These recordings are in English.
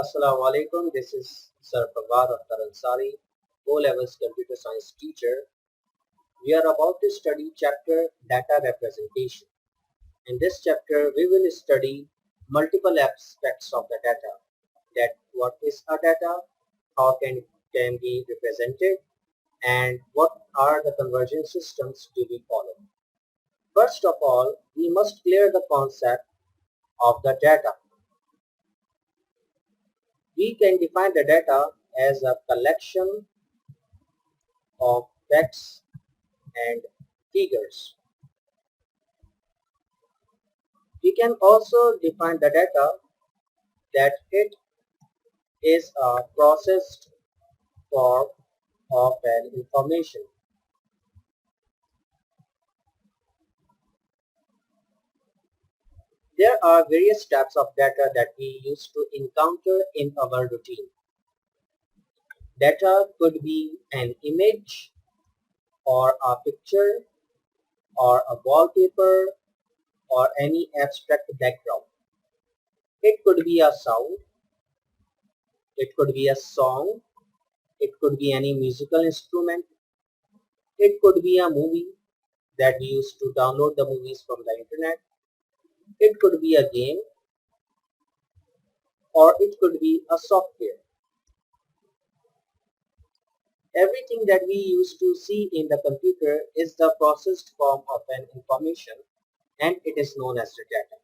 Assalamu alaikum. This is Sir Fawad Akhtar Ansari, O-Levels Computer Science teacher. We are about to study chapter Data Representation. In this chapter, we will study multiple aspects of the data. That what is a data, how can be represented, and what are the conversion systems to be followed. First of all, we must clear the concept of the data. We can define the data as a collection of facts and figures. We can also define the data that it is a processed form of an information. There are various types of data that we used to encounter in our routine. Data could be an image or a picture or a wallpaper or any abstract background. It could be a sound, it could be a song, it could be any musical instrument, it could be a movie that we used to download the movies from the internet, it could be a game, or it could be a software. Everything that we used to see in the computer is the processed form of an information, and it is known as the data.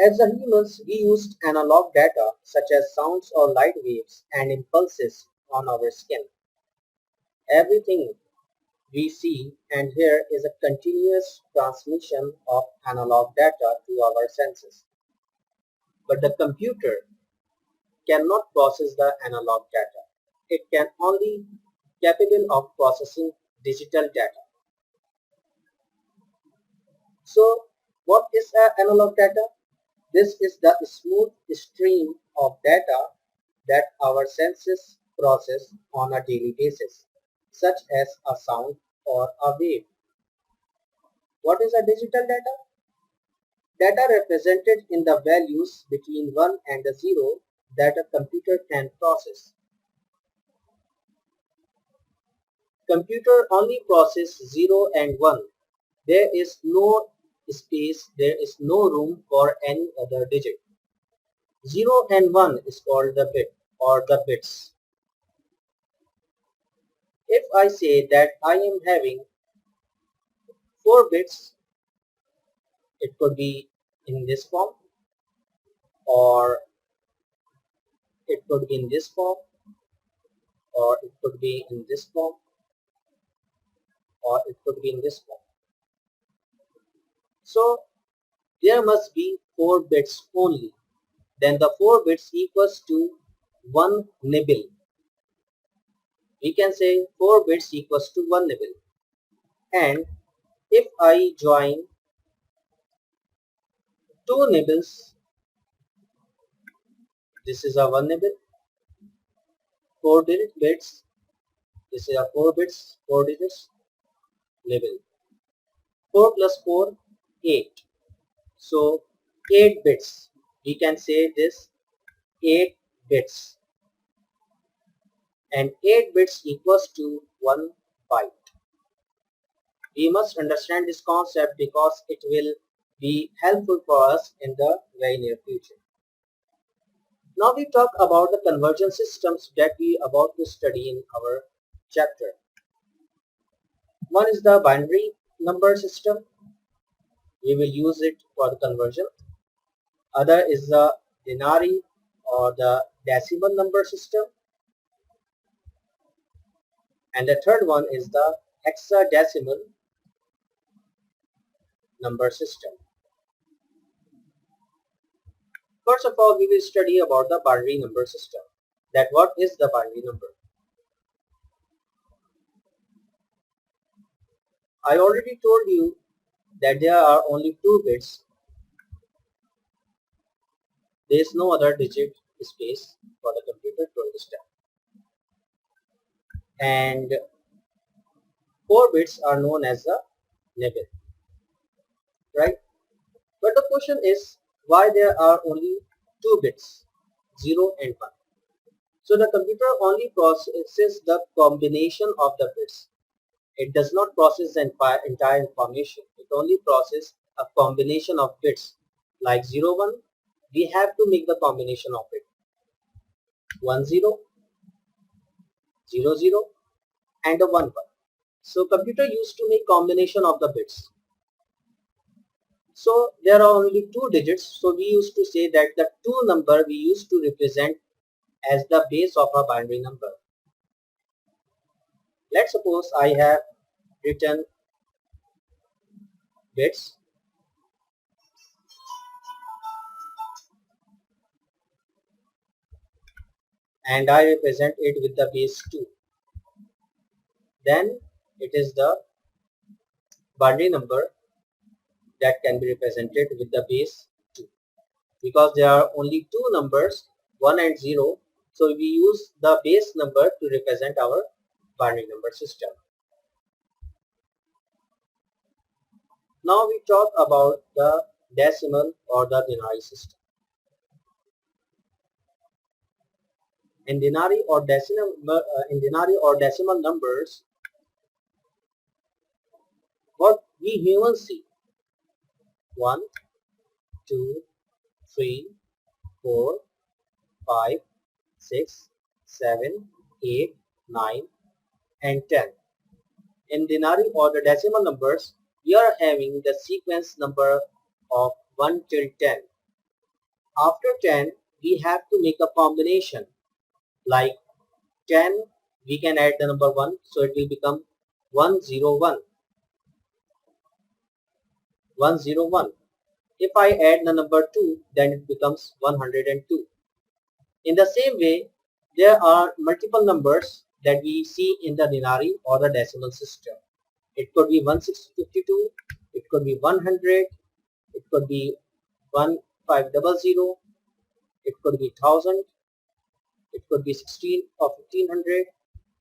As the humans, we used analog data such as sounds or light waves and impulses on our skin. Everything we see and hear is a continuous transmission of analog data to our senses. But the computer cannot process the analog data. It can only capable of processing digital data. So what is analog data? This is the smooth stream of data that our senses process on a daily basis, such as a sound or a wave. What is a digital data? Data represented in the values between 1 and 0 that a computer can process. Computer only process 0 and 1. There is no space, there is no room for any other digit. 0 and 1 is called the bit or the bits. If I say that I am having 4 bits, it could be in this form, or it could be in this form, or it could be in this form, or it could be in this form. So there must be 4 bits only. Then the 4 bits equals to 1 nibble. We can say 4 bits equals to 1 nibble. And if I join 2 nibbles, this is a 1 nibble. 4 bits, this is a 4 bits, 4 digits, nibble. 4 plus 4, 8. So 8 bits. We can say this 8 bits. And 8 bits equals to 1 byte. We must understand this concept because it will be helpful for us in the very near future. Now we talk about the conversion systems that we are about to study in our chapter. One is the binary number system. We will use it for the conversion. Other is the binary or the decimal number system. And the third one is the hexadecimal number system. First of all, we will study about the binary number system. That what is the binary number? I already told you that there are only 2 bits. There is no other digit space for the computer to understand. And 4 bits are known as the nibble, right? But the question is why there are only two bits, 0 and 1. So the computer only processes the combination of the bits. It does not process the entire information. It only processes a combination of bits like 0, 1. We have to make the combination of it. 1, 0, 0, 0 and a 1, 1. So computer used to make combination of the bits. So there are only two digits. So we used to say that the two number we used to represent as the base of a binary number. Let's suppose I have written bits and I represent it with the base 2. Then it is the binary number that can be represented with the base 2. Because there are only two numbers, 1 and 0, so we use the base number to represent our binary number system. Now we talk about the decimal or the denary system. In denary or decimal numbers, what we humans see: 1, 2, 3, 4, 5, 6, 7, 8, 9 and 10. In denary or the decimal numbers, we are having the sequence number of 1 till 10. After 10, we have to make a combination. Like 10, we can add the number 1, so it will become 101. 101. If I add the number 2, then it becomes 102. In the same way, there are multiple numbers that we see in the denary or the decimal system. It could be 1652, it could be 100, it could be 1500, it could be 1000, it could be 16 or 1500,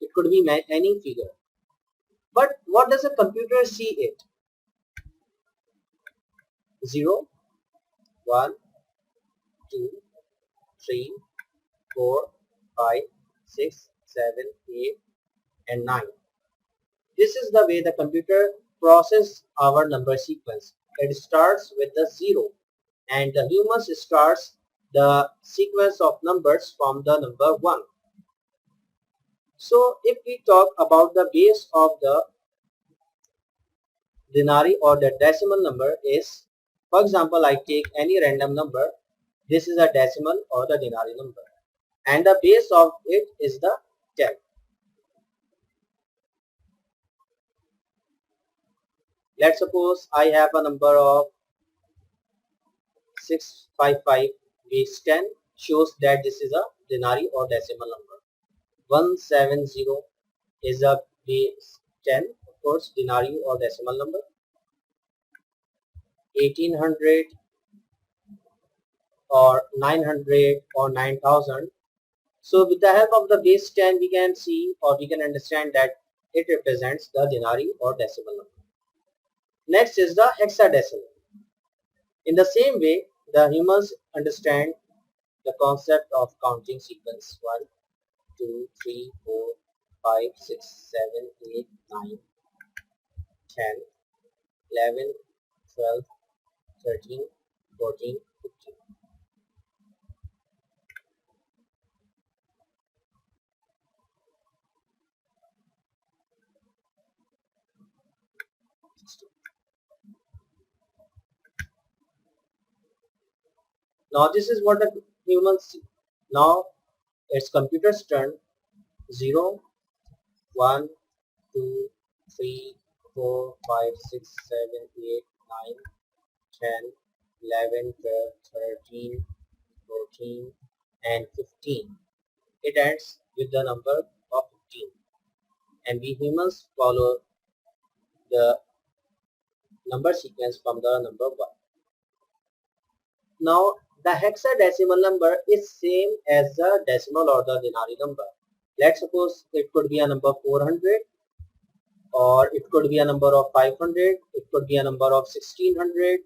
it could be any figure. But what does a computer see it? 0, 1, 2, 3, 4, 5, 6, 7, 8 and 9. This is the way the computer processes our number sequence. It starts with the 0 and the humans starts the sequence of numbers from the number 1. So if we talk about the base of the denary or the decimal number is, for example, I take any random number. This is a decimal or the denary number and the base of it is the 10. Let's suppose I have a number of 655 base 10 shows that this is a denary or decimal number. 170 is a base 10, of course, denary or decimal number. 1800 or 900 or 9000. So with the help of the base 10 we can see or we can understand that it represents the denary or decimal number. Next is the hexadecimal. In the same way, the humans understand the concept of counting sequence 1, 2, 3, 4, 5, 6, 7, 8, 9, 10, 11, 12, 13, 14, 15. Now this is what the humans see. Now it's computer's turn. 0, 1, 2, 3, 4, 5, 6, 7, 8, 9, 10, 11, 12, 13, 14 and 15. It ends with the number of 15 and we humans follow the number sequence from the number 1. Now the hexadecimal number is same as the decimal or the denary number. Let's suppose it could be a number 400 or it could be a number of 500, it could be a number of 1600,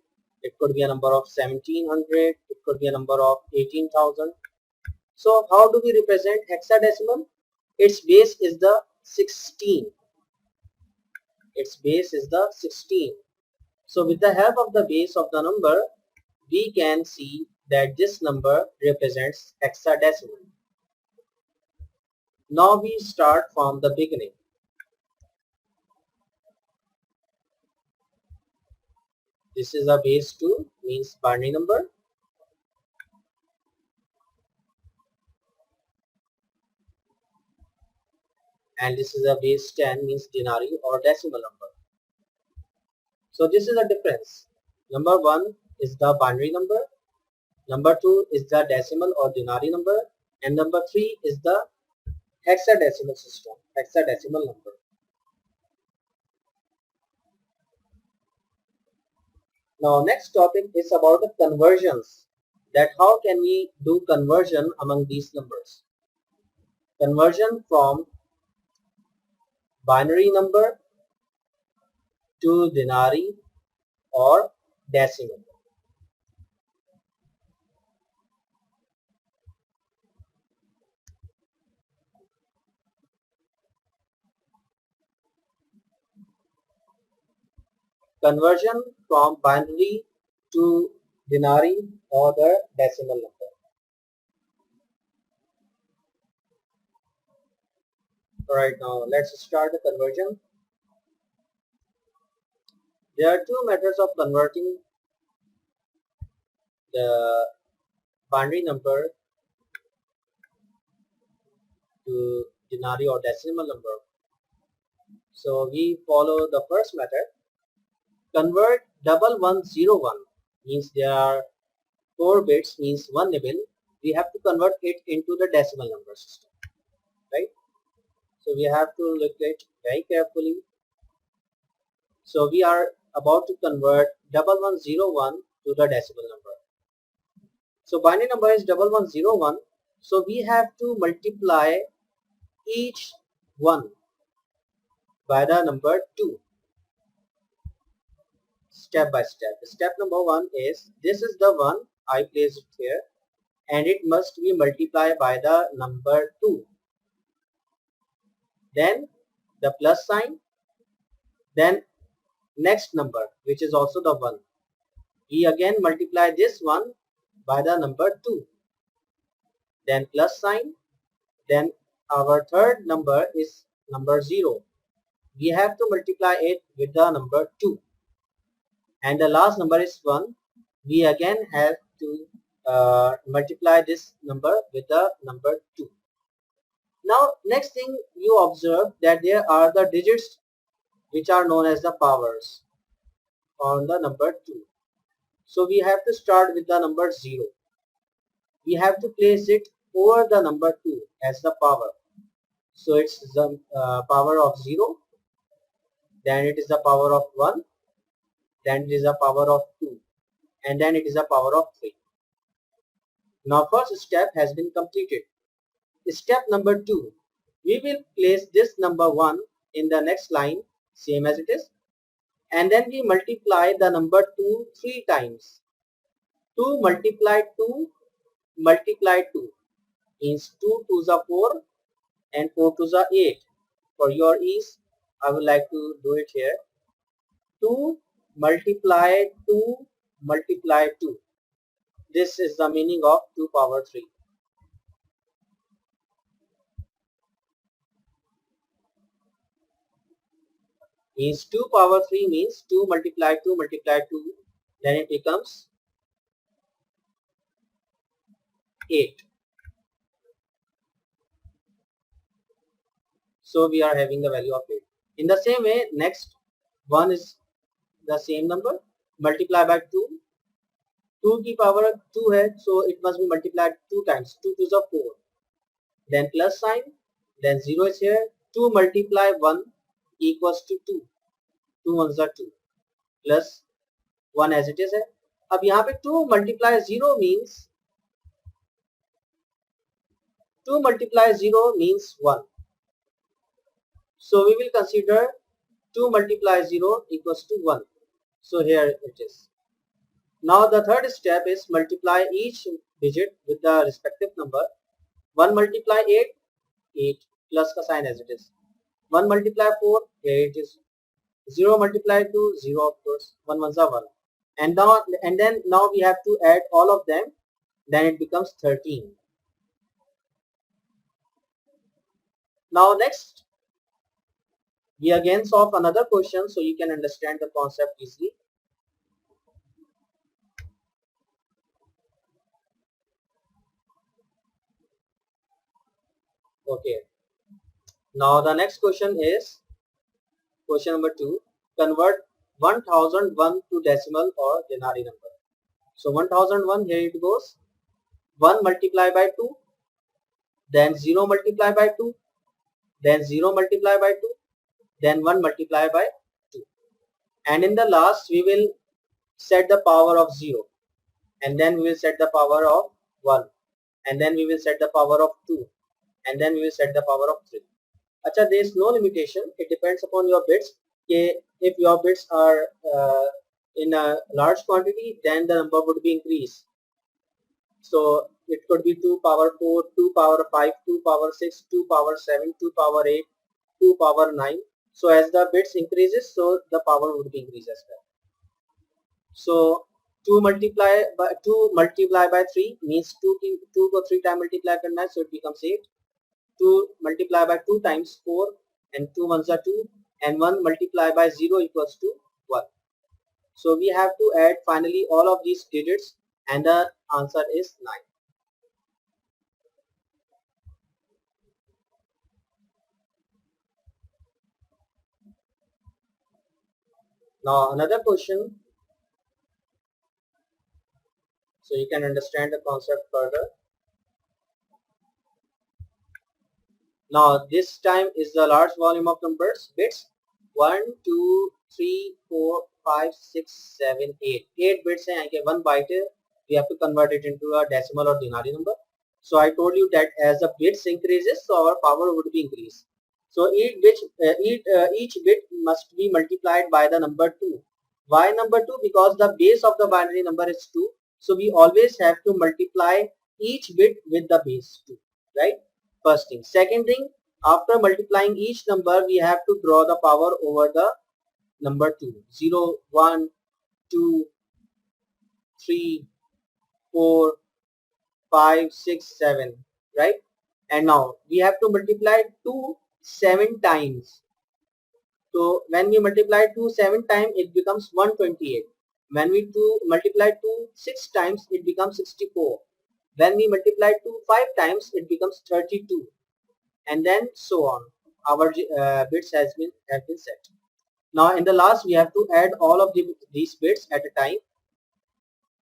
It could be a number of 1700. It could be a number of 18,000. So how do we represent hexadecimal? Its base is the 16. Its base is the 16. So with the help of the base of the number, we can see that this number represents hexadecimal. Now we start from the beginning. This is a base 2, means binary number. And this is a base 10, means denary or decimal number. So this is a difference. Number 1 is the binary number. Number 2 is the decimal or denary number. And number 3 is the hexadecimal system, hexadecimal number. Now next topic is about the conversions. That how can we do conversion among these numbers. Conversion from binary number to denary or decimal. Conversion from binary to denary or the decimal number. Alright, now let's start the conversion. There are two methods of converting the binary number to denary or decimal number. So we follow the first method. Convert 1101 means there are 4 bits, means 1 nibble. We have to convert it into the decimal number system, right? So we have to look at it very carefully. So we are about to convert 1101 to the decimal number. So binary number is 1101. So we have to multiply each one by the number 2. Step by step. Step number 1 is, this is the 1, I place it here, and it must be multiplied by the number 2. Then the plus sign, then next number, which is also the 1. We again multiply this one by the number 2. Then plus sign, then our third number is number 0. We have to multiply it with the number 2. And the last number is 1. We again have to multiply this number with the number 2. Now next thing you observe that there are the digits which are known as the powers on the number 2. So we have to start with the number 0. We have to place it over the number 2 as the power. So it's the power of 0, then it is the power of 1, then it is the power of 2, and then it is the power of 3. Now first step has been completed. Step number 2, we will place this number 1 in the next line, same as it is, and then we multiply the number 2 3 times. 2 multiplied 2 multiplied 2 means 2 2s are 4 and 4 2s are 8. For your ease, I would like to do it here. 2 multiply 2 multiply 2. This is the meaning of 2 power 3. Means 2 power 3 means 2 multiply 2 multiply 2. Then it becomes 8. So we are having the value of 8. In the same way, next one is the same number, multiply by 2. 2 की power 2 है, so it must be multiplied 2 times. 2 2s are 4. Then plus sign, then 0 is here. 2 multiply 1 equals to 2. 2 1s are 2 plus 1 as it is है. अब यहाँ पे 2 multiply 0 means 2 multiply 0 means 1. So we will consider 2 multiply 0 equals to 1. So here it is. Now the third step is multiply each digit with the respective number. 1 multiply 8, 8 plus का sign as it is. 1 multiply 4, 8 is 0 multiply 2, 0 of course, 1 ones are 1. And then now we have to add all of them, then it becomes 13. Now next, we again solve another question so you can understand the concept easily. Okay. Now the next question is question number 2. Convert 1001 to decimal or denary number. So 1001, here it goes. 1 multiply by 2, then 0 multiply by 2, then 0 multiply by 2, then 1 multiply by 2. And in the last we will set the power of 0, and then we will set the power of 1, and then we will set the power of 2, and then we will set the power of 3. Acha, there is no limitation. It depends upon your bits. If your bits are in a large quantity, then the number would be increased. So it could be 2 power 4, 2 power 5, 2 power 6, 2 power 7, 2 power 8, 2 power 9. So as the bits increases, so the power would be increased as well. So 2 multiply by 3 means 2 को 3 time multiply करना है, so it becomes 8. 2 multiply by 2 times 4, and 2 ones are 2, and 1 multiply by 0 equals to 1. So we have to add finally all of these digits, and the answer is 9. Now another question, so you can understand the concept further. Now this time is the large volume of numbers, bits. 1, 2, 3, 4, 5, 6, 7, 8. 8 bits हैं, यानी 1 byte है. We have to convert it into a decimal or denary number. So I told you that as the bits increases, so our power would be increased. So each bit must be multiplied by the number 2. Why number 2? Because the base of the binary number is 2. So we always have to multiply each bit with the base 2, right? First thing. Second thing, after multiplying each number, we have to draw the power over the number 2. 0, 1, 2, 3, 4, 5, 6, 7, right? And now we have to multiply 2 7 times. So when we multiply 2 7 times, it becomes 128. When we multiply 2 6 times, it becomes 64. When we multiply 2 5 times, it becomes 32. And then so on. Our bits have been set. Now in the last, we have to add all of these bits at a time,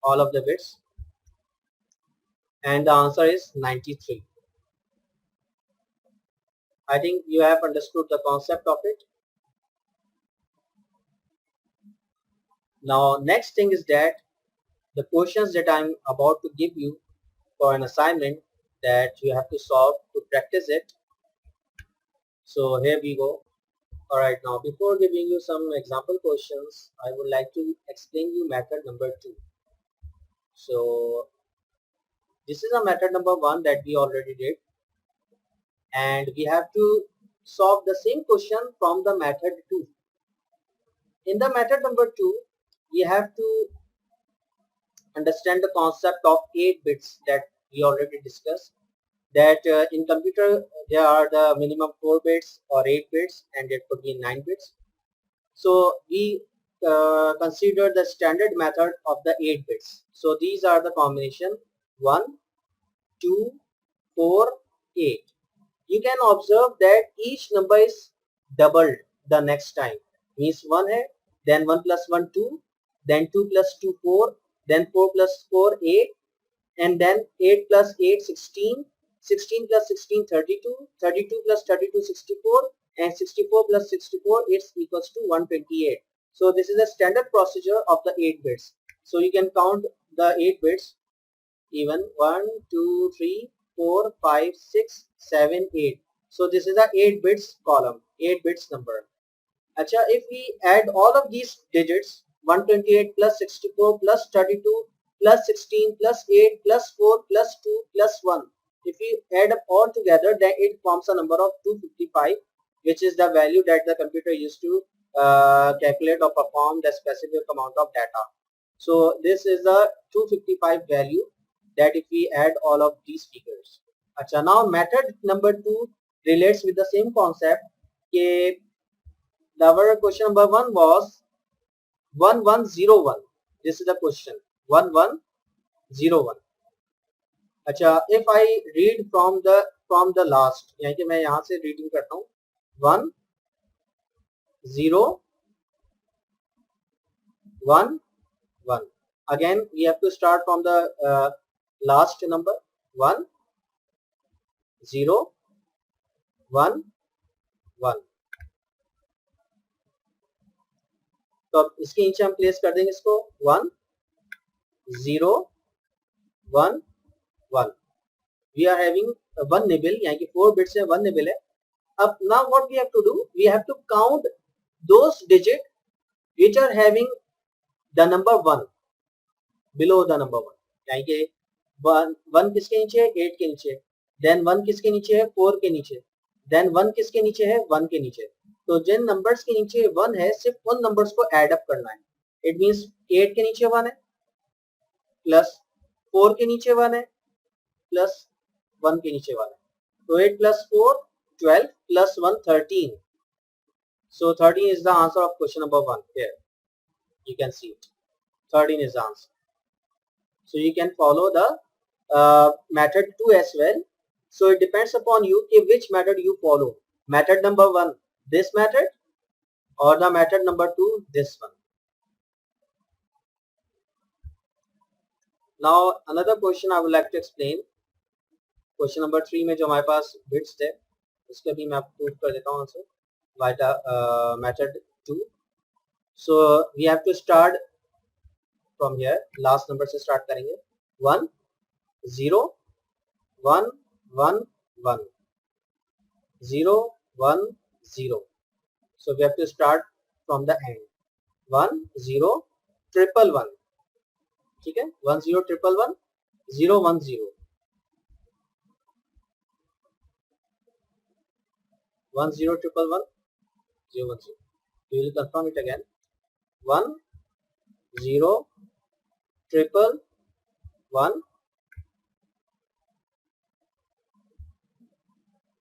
all of the bits, and the answer is 93. I think you have understood the concept of it. Now next thing is that the questions that I'm about to give you for an assignment that you have to solve to practice it. So here we go. Alright, now before giving you some example questions, I would like to explain you method number 2. So this is a method number 1 that we already did, and we have to solve the same question from the method 2. In the method number 2, we have to understand the concept of 8 bits that we already discussed. That in computer there are the minimum 4 bits or 8 bits, and it could be 9 bits. So we consider the standard method of the 8 bits. So these are the combination 1, 2, 4, 8. You can observe that each number is doubled the next time. Means 1 hai, then 1 plus 1 2, then 2 plus 2 4, then 4 plus 4 8, and then 8 plus 8 16, 16 plus 16 32, 32 plus 32 64, and 64 plus 64 is equals to 128. So this is a standard procedure of the 8 bits. So you can count the 8 bits even 1 2 3 4 5 6 7 8. So this is a 8 bits column, 8 bits number. Acha, if we add all of these digits, 128 plus 64 plus 32 plus 16 plus 8 plus 4 plus 2 plus 1. If we add up all together, then it forms a number of 255, which is the value that the computer used to calculate or perform the specific amount of data. So this is the 255 value that if we add all of these figures. Achha, now method number 2 relates with the same concept. Our question number 1 was 1101. This is the question 1101. अच्छा, if I read from the last, यानी कि मैं यहाँ से reading करता हूँ 1011. Again we have to start from the last number 1011. तो अब इसके नीचे हम प्लेस कर देंगे इसको 1011. We are having one nibble, यानी कि 4 bits है, 1 nibble है. अब now what we have to do, we have to count those digits which are having the number 1 below the number 1. यानी कि 1 किसके नीचे है, 8 के नीचे, then 1 किसके नीचे है, 4 के नीचे, then 1 किसके नीचे है, 1 के नीचे. तो जिन नंबर्स के नीचे 1 है, सिर्फ उन नंबर्स को ऐड अप करना है. इट मींस 8 के नीचे 1 है, प्लस 4 के नीचे 1 है, प्लस 1 के नीचे 1 है. तो 8 plus 4 12 plus 1 13. So 13 is the answer of question number 1 here. You can see it. 13 is the answer. So you can follow the method 2 as well. So it depends upon you which method you follow. Method number 1, this method, or the method number 2, this one. Now another question I would like to explain. Question number 3 में जो हमारे पास bits थे उसके भी मैं आपको proof कर देता हूँ answer by method 2. So we have to start from here, last number से स्टार्ट करेंगे. 1 0 1 1 1 0 1 0. So we have to start from the end. 1 0 triple 1. ठीक है, 1 0 triple 1 0 1 0 1 0 triple 1 0 1 0. We will confirm it again. 1 0 triple 1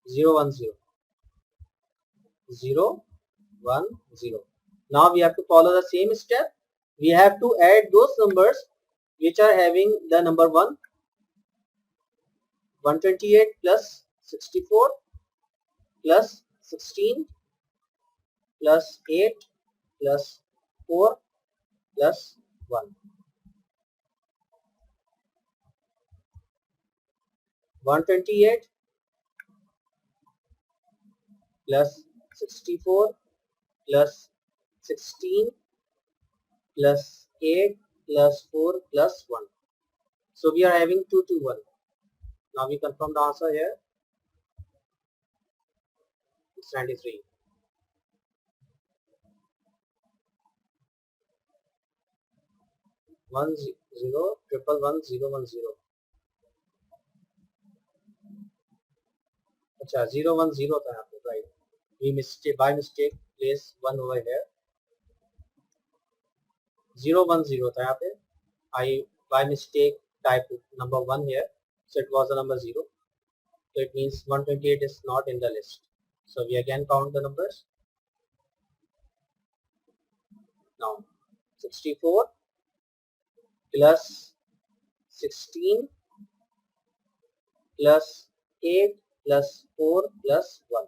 0 1 0 0 1 0. Now we have to follow the same step. We have to add those numbers which are having the number 1. 128 plus 64 plus 16 plus 8 plus 4 plus 1. 128 plus 64 plus 16 plus 8 plus 4 plus 1. So we are having 2 to 1. Now we confirm the answer here. It's 93. 1 0 triple 1 0 1 0. अच्छा 0 1 0 था यहाँ पे, right? We by mistake place 1 over here. 0 1 0 था यहाँ पे. I by mistake typed number 1 here, so it was the number 0. So it means 128 is not in the list. So we again count the numbers. Now 64 plus 16 plus 8 plus 4 plus 1.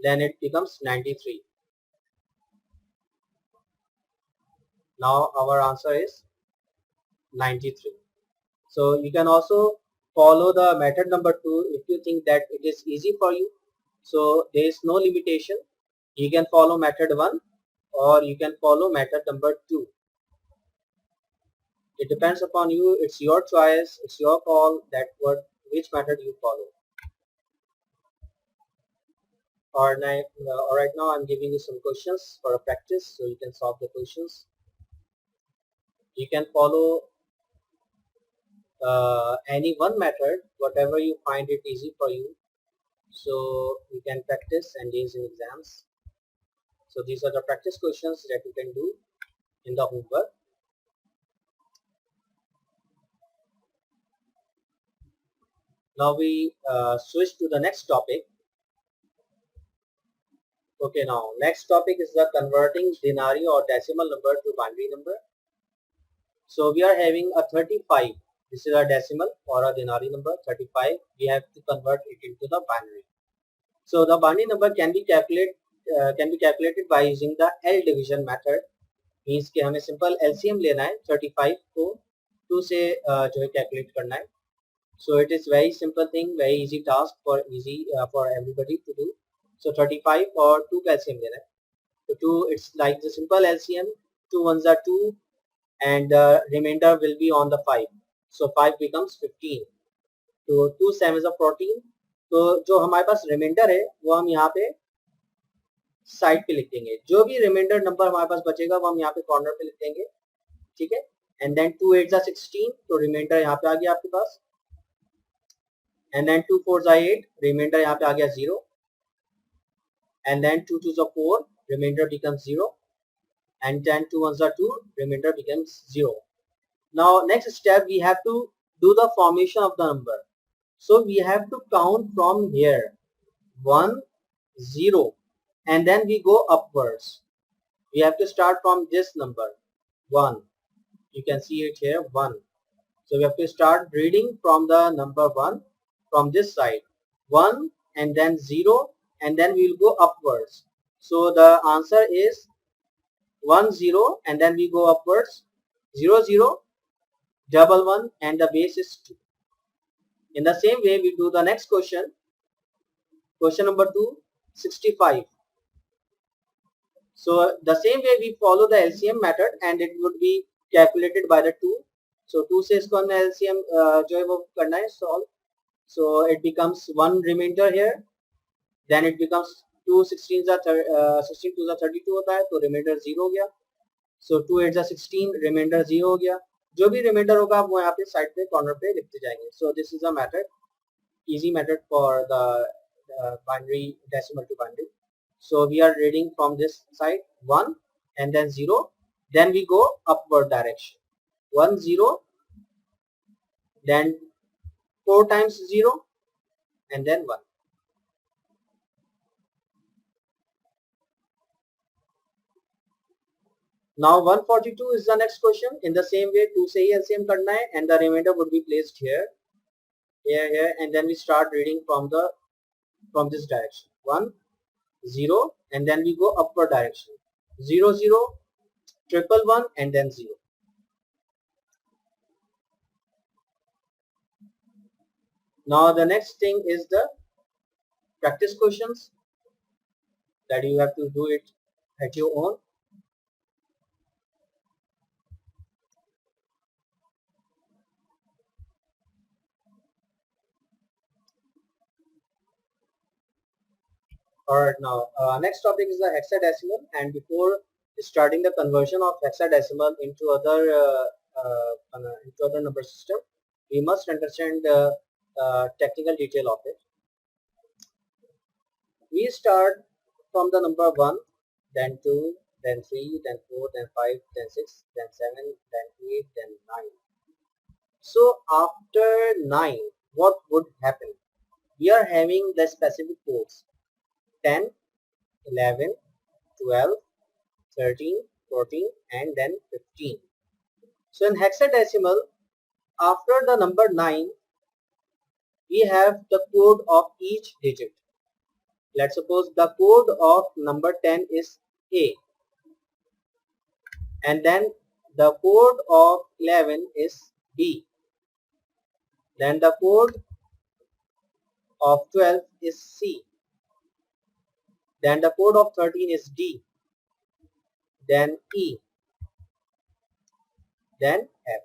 Then it becomes 93. Now our answer is 93. So you can also follow the method number 2 if you think that it is easy for you. So there is no limitation. You can follow method 1 or you can follow method number 2. It depends upon you. It's your choice. It's your call that which method you follow. All right, now I'm giving you some questions for a practice so you can solve the questions. You can follow any one method, whatever you find it easy for you. So you can practice and use in exams. So these are the practice questions that you can do in the homework. Now we switch to the next topic. Okay, now next topic is the converting denary or decimal number to binary number. So we are having a 35. This is a decimal or a denary number 35. We have to convert it into the binary. So the binary number can be calculated by using the L division method. Means कि हमें simple LCM लेना है 35 को 2 से जो है calculate करना है. So it is very simple thing, very easy task for everybody to do. So 35 और 2 का LCM लेना है. So 2, it's like the simple LCM. 2 ones are 2 and the remainder will be on the 5. So 5 becomes 15. So 2 7 is a 14. तो जो हमारे पास reminder है वो हम यहाँ पे साइड पे लिख देंगे. जो भी रिमाइंडर नंबर हमारे पास बचेगा वो हम यहाँ पे कॉर्नर पे लिख देंगे. ठीक है. एंड देन 2 8 16, तो रिमाइंडर यहाँ पे आ गया आपके पास. एंड देन 2 4 8, रिमाइंडर यहाँ पे आ गया 0. And then 2 2 4, remainder becomes 0. and then 2 1s are 2, remainder becomes 0. Now next step, we have to do the formation of the number. So we have to count from here 1 0 and then we go upwards. We have to start from this number 1. You can see it here 1. So we have to start reading from the number 1 from this side 1 and then 0 and then we will go upwards. So the answer is 1 0 and then we go upwards 0 0 double 1 and the base is 2. In the same way we do the next question. Question number 2, 65. So the same way we follow the LCM method and it would be calculated by the 2. So 2 से इसको हमने LCM जो है वो करना है solve. So it becomes 1 remainder here. Then it becomes 2 16 2 32 होता है तो remainder 0 हो गया. So 2 8 16, remainder 0 हो गया. जो भी remainder होगा आप वो यहाँ पे साइड पे कॉर्नर पे लिखते जाएंगे. So this is a method, easy method for the binary decimal to binary. So we are reading from this side 1 and then 0. Then we go upward direction 1 0, then 4 times 0 and then 1. Now 142 is the next question. In the same way 2 से ही LCM करना है and the remainder would be placed here, here and then we start reading from this direction 1 0 and then we go upward direction 0 0 triple 1 and then 0. Now the next thing is the practice questions that you have to do it at your own. Alright, now next topic is the hexadecimal, and before starting the conversion of hexadecimal into other number system, we must understand the technical detail of it. We start from the number 1, then 2, then 3, then 4, then 5, then 6, then 7, then 8, then 9. So after 9, what would happen? We are having the specific codes 10, 11, 12, 13, 14 and then 15. So in hexadecimal, after the number 9, we have the code of each digit. Let's suppose the code of number 10 is A, and then the code of 11 is B, then the code of 12 is C, then the code of 13 is D, then E, then F.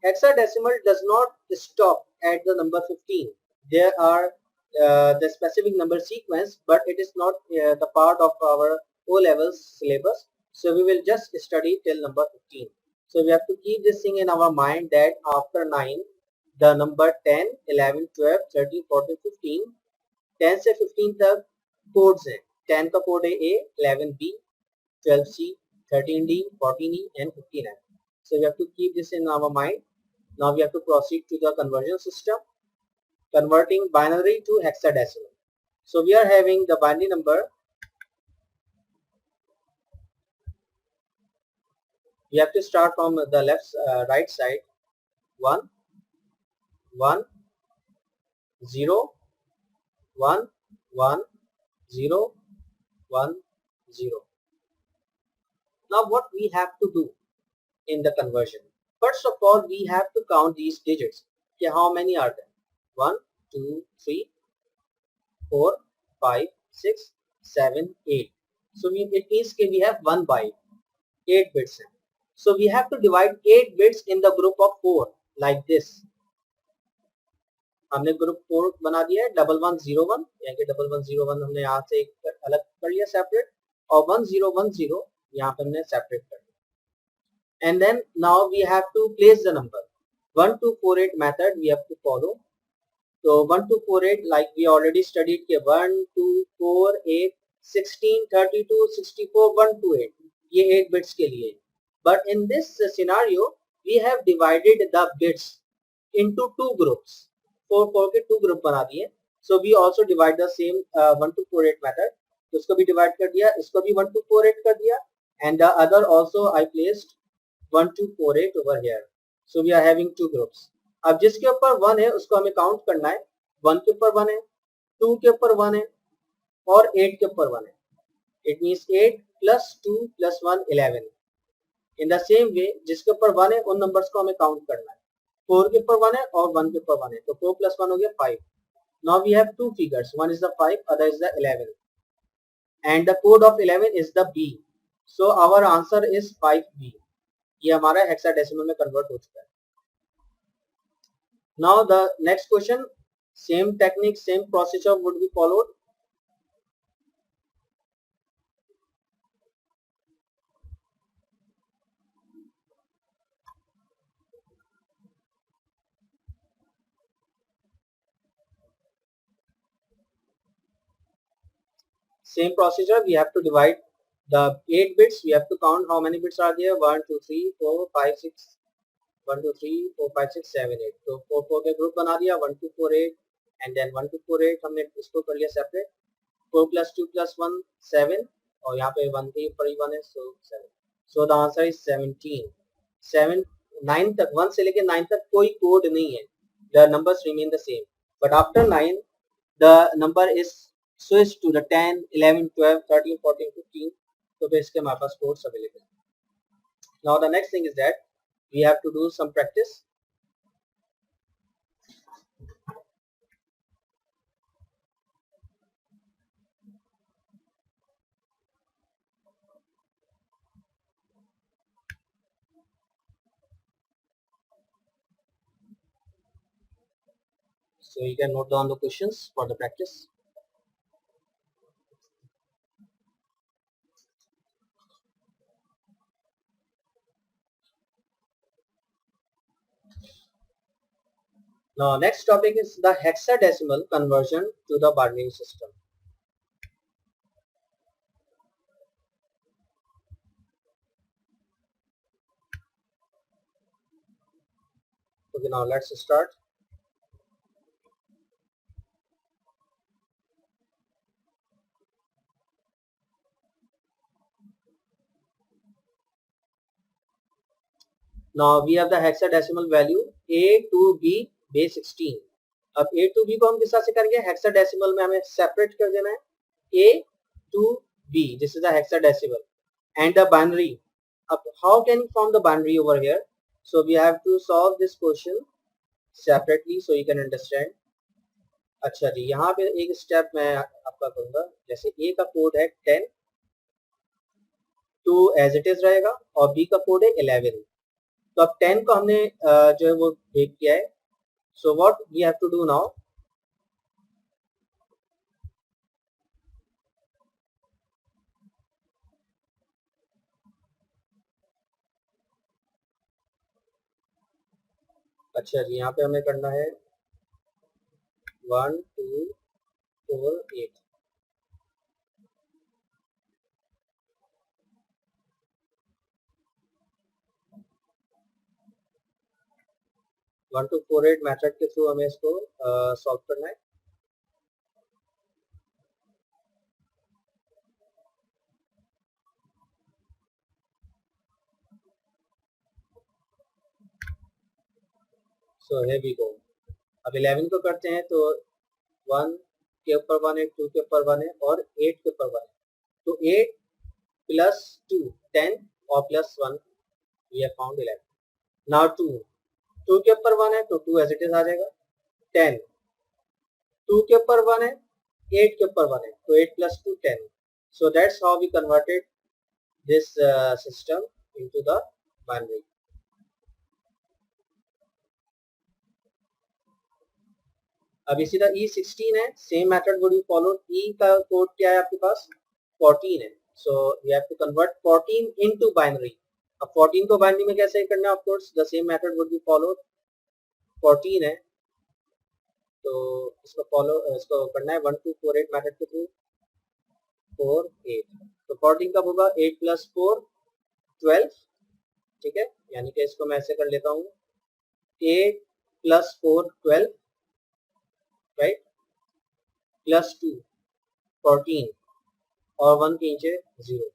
Hexadecimal does not stop at the number 15. There are the specific number sequence, but it is not the part of our O-level syllabus. So we will just study till number 15. So we have to keep this thing in our mind that after 9, the number 10, 11, 12, 13, 14, 15, 10 से 15 तक codes हैं. 10 का code है A, 11 B, 12 C, 13 D, 14 E and 15 F. So we have to keep this in our mind. Now we have to proceed to the conversion system, converting binary to hexadecimal. So we are having the binary number. We have to start from the right side. 1, 1, 0, 1, 1, 0, 1, 0. Now what we have to do in the conversion? First of all, we have to count these digits. Okay, how many are there? 1, 2, 3, 4, 5, 6, 7, 8. So it means we have 1 byte, 8 bits. So we have to divide 8 bits in the group of 4 like this. हमने group 4 बना दिया है 1101 यानी कि 1101 हमने यहाँ से एक अलग कर लिया सेपरेट और 1010 यहाँ पे हमने सेपरेट कर दिया. And then now we have to place the number. 1248 method we have to follow. So 1248 like we already studied के 1, 2, 4, 8, 16, 32, 64, 128 ये 8 bits के लिए. But in this scenario we have divided the bits into 2 groups. 4 के 2 group बना दिए. So we also divide the same 1248 method. तो इसको भी divide कर दिया, इसको भी 1248 कर दिया, and the other also I placed 1248 over here. So we are having 2 groups. अब जिसके ऊपर 1 है उसको हमें काउंट करना है. 1 के ऊपर 1 है, 2 के ऊपर 1 है और 8 के ऊपर 1 है. It means 8 plus 2 plus 1 11. In the same way जिसके ऊपर 1 है उन नंबर्स को हमें काउंट करना है. 4 के ऊपर 1 है और 1 के ऊपर 1 है तो 4 plus 1 हो गया 5. Now we have two figures, one is the 5, other is the 11, and the code of 11 is the B. So our answer is 5B. ये हमारा हेक्साडेसिमल में कन्वर्ट हो चुका है. Now the next question, same technique, same procedure would be followed. Same procedure, we have to divide the 8 bits. We have to count how many bits are there. 1, 2, 3, 4, 5, 6. 1, 2, 3, 4, 5, 6, 7, 8. तो 4 4 के group बना दिया. 1, 2, 4, 8 and then 1, 2, 4, 8 हमने इसको कर लिया separate. 4 plus 2 plus 1 7 और यहाँ पे 1 के ऊपर ही 1 है so 7. So the answer is 17. 7 9 तक 1 से लेके 9 तक कोई कोड नहीं है. The numbers remain the same. But after 9 the number is switched to the 10, 11, 12, 13, 14, 15. तो फिर इसके हमारे पास codes available. Now the next thing is that we have to do some practice. So you can note down the questions for the practice. Now next topic is the hexadecimal conversion to the binary system. Okay, now let's start. Now we have the hexadecimal value A to B base 16. अब A to B को हम किस तरह से करेंगे? Hexadecimal में हमें separate कर देना है. A to B, this is the hexadecimal, and the binary. How can you form the binary over here? So we have to solve this question separately so you can understand. अच्छा जी, यहाँ पे एक step मैं आपका करूँगा. जैसे A का कोड है 10 तो एज इट इज रहेगा और B का कोड है 11. तो अब 10 को हमने जो है वो ब्रेक किया है. So what we have to do now, अच्छा जी, यहाँ पे हमें करना है 1 2 4 8। 1 2 4 8 मेथड के थ्रू हमें इसको सॉल्व करना है। So here we go. अब 11 को करते हैं तो 1 के ऊपर 1 है, 2 के ऊपर 1 है और 8 के ऊपर 1 है। तो 8 प्लस 2 10 और plus 1 we have found 11। Now 2 के ऊपर 1 है तो 2 एज इट इज आ जाएगा। 10 2 के ऊपर 1 है, 8 के ऊपर 1 है तो 8 plus 2 10। So that's how we converted this system into the binary. अब इसी तरह E16 है, same method would be followed. E का कोड क्या है आपके पास? 14 है। So we have to convert 14 into binary. अब 14 को बाइनरी में कैसे करना है? Of course the same method would be followed. 14 है तो इसको करना है 1 2 4 8 मेथड के थ्रू। 4 8 तो 14 कब होगा? 8 प्लस 4 12। ठीक है, यानी कि इसको मैं ऐसे कर लेता हूँ 8 प्लस 4 12, राइट, प्लस 2 14 और 1 के नीचे 0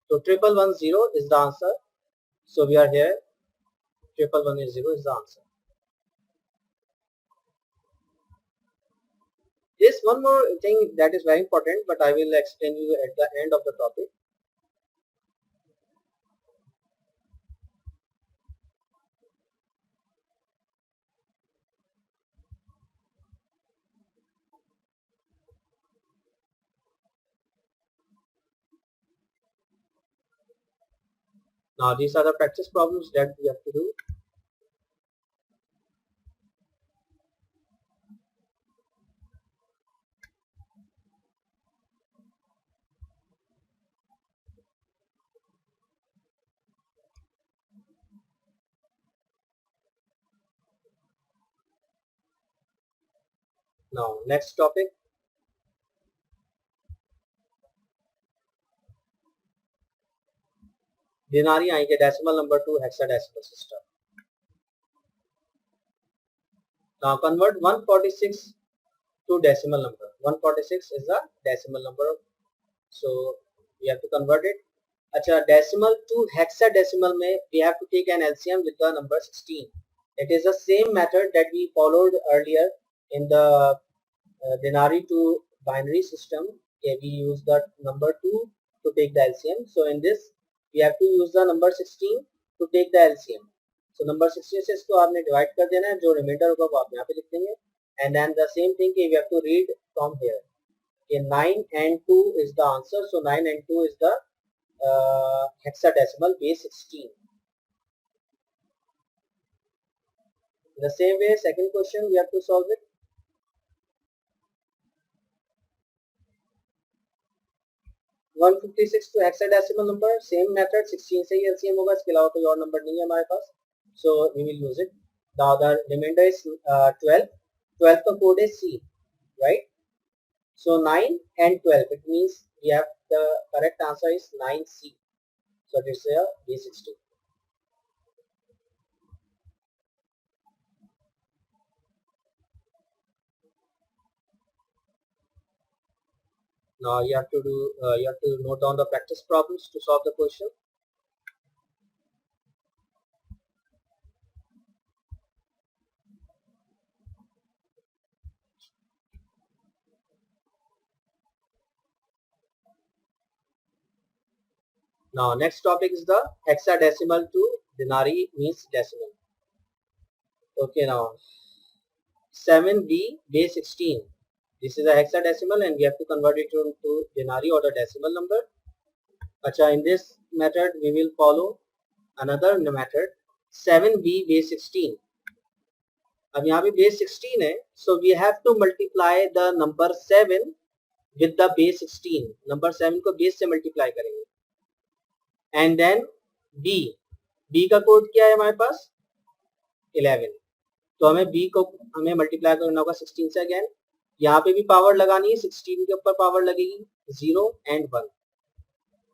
तो 1110 is the answer. So we are here 1110 is the answer. There's one more thing that is very important, but I will explain you at the end of the topic. Now these are the practice problems that we have to do. Now next topic, denari आएंगे decimal number to hexadecimal system. Now convert 146 to decimal number. 146 is the decimal number, so we have to convert it. अच्छा, decimal to hexadecimal में we have to take an LCM with the number 16. It is the same method that we followed earlier in the denari to binary system. Okay, we use the number 2 to take the LCM. So in this we have to use the number 16 to take the LCM. So number 16 से इसको आपने divide कर देना है, जो reminder होगा वो आप यहाँ पे लिख देंगे। And then the same thing we have to read from here. Okay, 9 and 2 is the answer. So 9 and 2 is the hexadecimal base 16. In the same way, second question we have to solve it. 156 to hexadecimal number, same method, 16 से ही LCM होगा, इसके अलावा कोई और number नहीं है हमारे पास, so we will use it. The other remainder is 12. 12 का code is C, right? So 9 and 12, it means we have the correct answer is 9C. So this is a B16. Now you have to note down the practice problems to solve the question. Now next topic is the hexadecimal to denari means decimal. Okay, now 7B base 16. This is a hexadecimal and we have to convert it into denari or the decimal number. Acha, in this method we will follow another method 7B base 16. अब यहाँ पे base 16 है, so we have to multiply the number 7 with the base 16. Number 7 को base से multiply करेंगे. And then B का code क्या है हमारे पास? 11. तो हमें b को हमें मल्टीप्लाई करना होगा 16 से अगेन, यहाँ पे भी पावर लगानी है, 16 के ऊपर पावर लगेगी 0 एंड 1,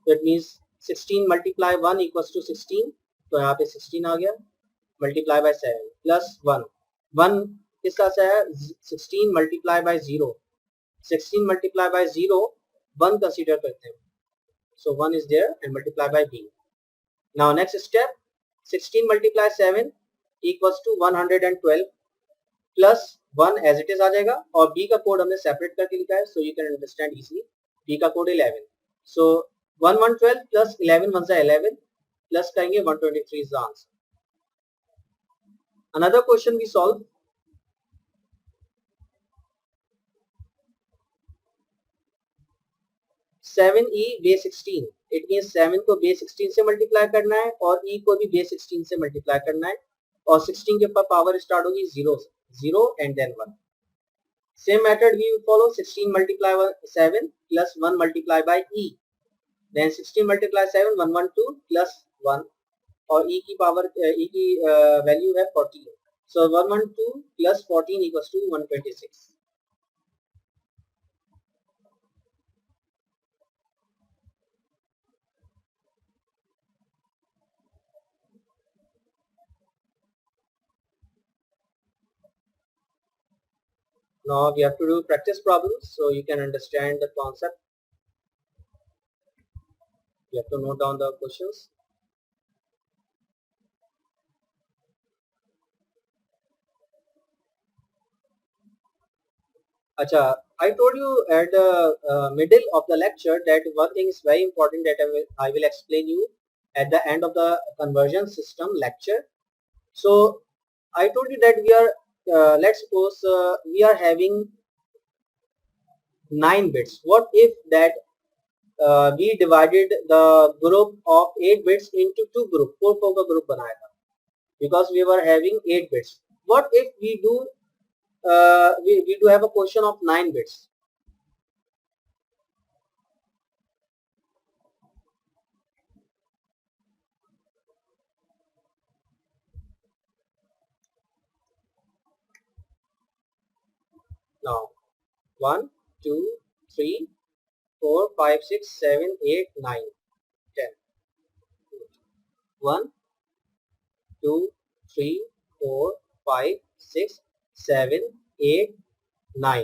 तो it means 16 multiply 1 equals to 16, तो यहाँ पे 16 आ गया, मल्टीप्लाई बाय 7 प्लस 1, 1 किस तरह से है, 16 multiply by 0, 16 multiply by 0 1 consider करते हैं, so 1 is there and multiply by b. Now next step, 16 multiply 7 equals to 112 plus 1 as it is आ जाएगा, और b का कोड हमने सेपरेट करके लिखा है, so you can understand easily. b का कोड 11, so 112 plus 11 1 से 11 plus करेंगे 123 is the answer. Another question we solve. 7e base 16, it mean 7 को बेस 16 से मल्टीप्लाई करना है और e को भी बेस 16 से मल्टीप्लाई करना है, और 16 के ऊपर पावर स्टार्ट होगी 0 and then 1. Same method we will follow, 16 multiply 7 plus 1 multiply by e, then 16 multiply 7 112 plus 1, और e की पावर e की वैल्यू है 14, so 112 plus 14 equals to 126. Now we have to do practice problems so you can understand the concept. You have to note down the questions. Acha, I told you at the middle of the lecture that one thing is very important that I will explain you at the end of the conversion system lecture. So I told you that we are let's suppose we are having 9 bits. What if that we divided the group of 8 bits into 2 group, 4 का group बनाया था, because we were having 8 bits. What if we do we do have a portion of 9 bits? Now 1 2 3 4 5 6 7 8 9 10. 1 2 3 4 5 6 7 8 9.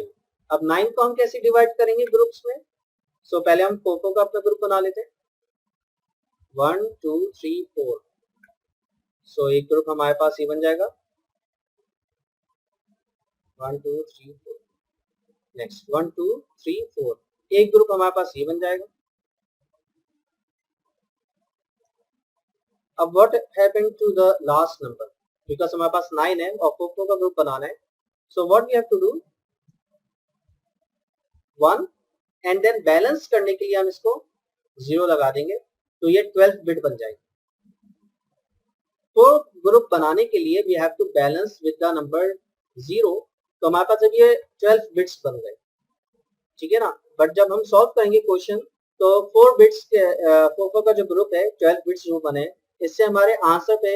अब 9 को हम कैसे divide करेंगे groups में? सो पहले हम 4 का अपना ग्रुप बना लेते हैं, 1 2 3 4. सो एक ग्रुप हमारे पास ये बन जाएगा 1 2 3 4. नेक्स्ट 1 2 3 4, एक ग्रुप हमारे पास ये बन जाएगा. अब what happened to the last number, because हमारे पास 9 है और 4 का ग्रुप बनाना है, so what we have to do 1 and then balance करने के लिए हम इसको 0 लगा देंगे, तो ये 12th बिट बन जाएगी. तो ग्रुप बनाने के लिए we have to balance with the number 0, तो हमारे पास जब ये 12 बिट्स बन गए, ठीक है ना. बट जब हम सॉल्व करेंगे क्वेश्चन, तो 4 बिट्स के 4 का जो ग्रुप है 12 बिट्स जो बने, इससे हमारे आंसर पे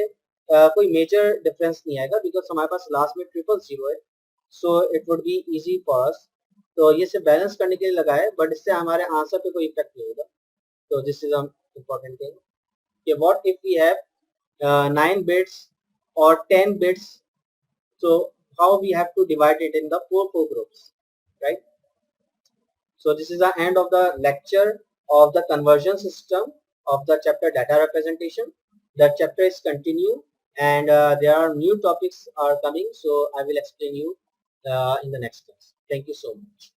कोई मेजर डिफरेंस नहीं आएगा, बिकॉज हमारे पास लास्ट में 000 है, so it would be easy for us. तो ये सिर्फ बैलेंस करने के लिए लगा है, बट इससे हमारे आंसर पे कोई इफेक्ट नहीं होगा. तो दिस इज इम्पोर्टेंट थिंग कि what if we have 9 bits और 10 bits, so how we have to divide it in the 4 groups, right? So this is the end of the lecture of the conversion system of the chapter data representation. The chapter is continue, and there are new topics are coming, so I will explain you in the next class. Thank you so much.